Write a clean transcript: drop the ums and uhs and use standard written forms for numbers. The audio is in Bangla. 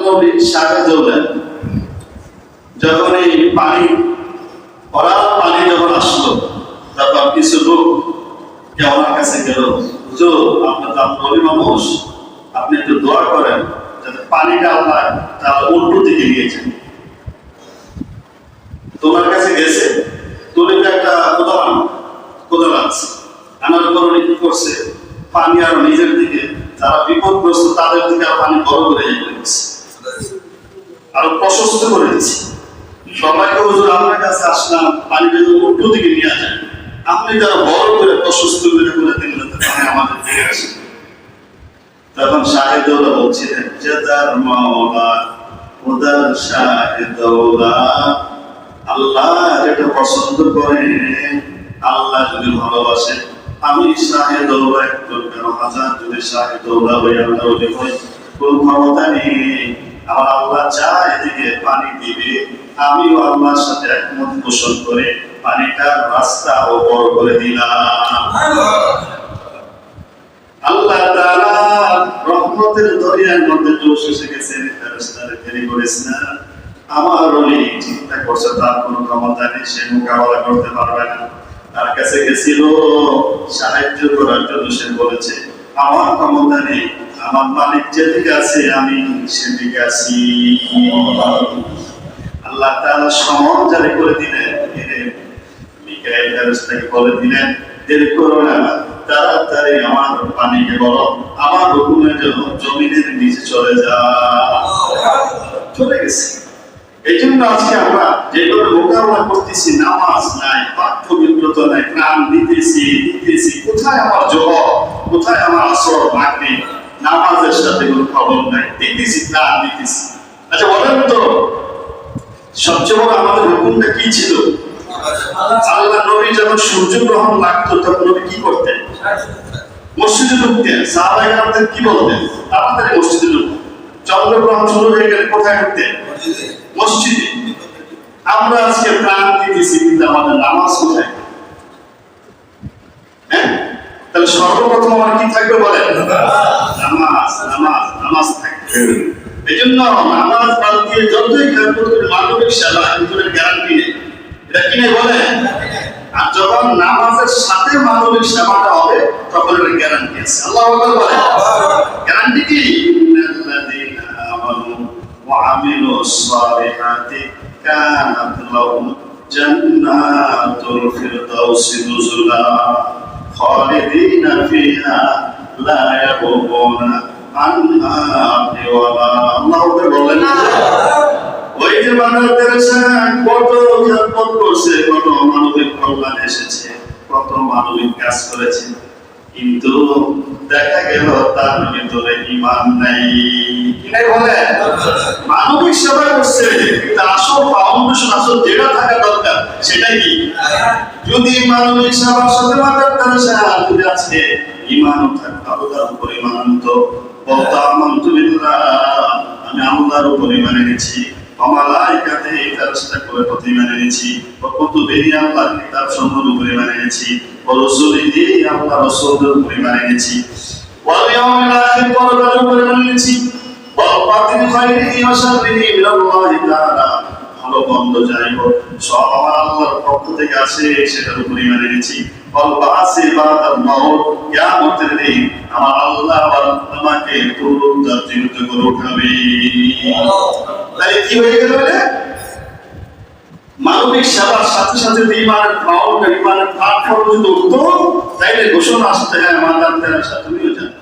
নবী শাহেদ হলেন যখন এই পানি যখন আসলো, তারপর কিছু লোক ওনার কাছে গেল, হুজুর আপনার তো নবী মানুষ, আপনি একটু দোয়া করেন যাতে পানিটা আল্লাহ তার উল্টো দিকে নিয়েছেন। তোমার কাছে গেছে, তুমি তো একটা কোদাল আছে, আনার কারণে কি করছে, পানি আর নিজের দিকে, যারা বিপদগ্রস্ত তাদের দিকে আর পানি বড় করে দিচ্ছে, আরো প্রশস্ত করে দিচ্ছে। সবাইকে হুজুর আপনার কাছে আসলাম, পানিটা যদি উল্টো দিকে নিয়ে যায়, আপনি যারা বড় করে প্রশস্ত করে দিলেন তাহলে আমাদের দিকে আসে। তখন শাহেদৌলা বলছিলেন, জেদার মাওলা উদার শাহেদৌলা, আল্লাহ যেটা পছন্দ করে, আল্লাহ যদি ভালোবাসে, আমি শাহেদৌলা একজন কেন হাজার যদি শাহেদৌলা হই আল্লাহ হই, কোন ক্ষমতা নেই। আমার আল্লাহ চায় এদিকে পানি দিবে, আমিও আল্লাহর সাথে একমত পোষণ করে পানিটার রাস্তা বড় করে দিলাম। আল্লাহ তাআলা রহমতের দরিয়ার মধ্যে জোশ এসে গেছে, ফেরেশতাদের দেরি করেছে না। আমার ওলি চিন্তা করছে তার কোনো ক্ষমতা নেই, সে মোকাবেলা করতে পারবে না। তার কাছে গেছিল সাহায্য করার জন্য, সে বলেছে আমার ক্ষমতা নেই, আমার মালিক যেদিকে আছে আমি সেদিকে আছি। আল্লাহ তাআলা সমন জারি করে দিলেন, মিকাইল ফেরেশতাকে বলে দিলেন, দেরি করো না, তাড়াতাড়ি আমার পানিকে বলো আমার হুকুমের জন্য জমিনের নিচে চলে যা। চলে গেছে। এই জন্য আজকে আমরা যেভাবে মোকাবেলা করতেছি, নামাজ নাই, পাঠ্য বিব্রত নাই, প্রাণ দিতেছি, কোথায় আমার জবাব, কোথায় আমার আসর মাগরিব, নামাজের সাথে কোনো খবর নাই, দিতেছি প্রাণ দিতেছি। আচ্ছা বলেন তো, সবচেয়ে বড় আমাদের হুকুমটা কি ছিল? আল্লাহ নবী যখন সূর্যগ্রহণ লাগতো তখন নবী কি করতেন? মসজিদে ঢুকতেন। সাহাবায়ে কেরামদের কি বলতেন? তাড়াতাড়ি মসজিদে ঢুকুন। চন্দ্রগ্রহণ শুরু হয়ে গেলে কোথায় ঢুকতেন? মসজিদে। আমরা আজকে প্রাণ দিতেছি কিন্তু আমাদের নামাজ কোথায়? হ্যাঁ, তাহলে সর্বপ্রথম আমার কি থাকবে বলেন? নামাজ থাকবে। এই জন্য নামাজ বাদ দিয়ে যতই খেয়াল করতে মানবিক সেবা কিন্তু গ্যারান্টি নেই। এটা কি নেই বলেন? আর যখন নামাজের সাথে মানবিক সেবাটা হবে তখন এর গ্যারান্টি আছে। আল্লাহু আকবার বলেন। গ্যারান্টি কি? ইন্নাল্লাযীনা আমানু ওয়া আমিলুস সালিহাতি কানাত লাহুম জান্নাতুল ফিরদাউসি নুজুলা খালিদিনা ফিহা লা ইয়াবগুনা আনহা ওয়ালা। আল্লাহু আকবার বলেন। ওই যে বান্দাদের কত খেদমত করছে, কত মানবিক কল্যাণ এসেছে, কত মানবিক কাজ করেছে, কিন্তু দেখা গেল তার ভিতরে ঈমান নাই। কি নাই বলে? মানবিক সেবা করছে কিন্তু আসল ফাউন্ডেশন, আসল যেটা থাকা দরকার সেটাই কি? যদি মানবিক সেবার সাথে মাথার যদি আজকে ঈমানও থাকতো, আল্লাহর উপর ঈমান আনতো, বলতো আমানতু বিল্লাহ, আমি আল্লাহর উপর ঈমান এনেছি, মালাইকাতে ফেরেশতাদের প্রতি ঈমান এনেছি, কুতুবিহি আল্লাহর কিতাব সমূহের উপর ঈমান এনেছি, রাসূলিহি আল্লাহর রাসূলের উপর ঈমান এনেছি, ওয়াল ইয়াউমিল আখির পরকালের উপর ঈমান এনেছি, ওয়াল বাতিল খাইরিহি ওয়া শাররিহি মিনাল্লাহি তাআলা, ভালো মন্দ যাই হোক সব আমার আল্লাহর পক্ষ থেকে আসে, সেটার উপর ঈমান এনেছি, ওয়াল বাসি বাদাল মাউত, কিয়ামতের দিন আমার আল্লাহ আমাকে পুনরুত্থান জীবিত করে উঠাবে। তাই কি হয়ে গেল? মানবিক সেবার সাথে সাথে ঈমানের প্লাটফর্ম যদি উঠতো, তাইলে ঘোষণা আসতে হয় আমাদের সাথে তুমিও জানো।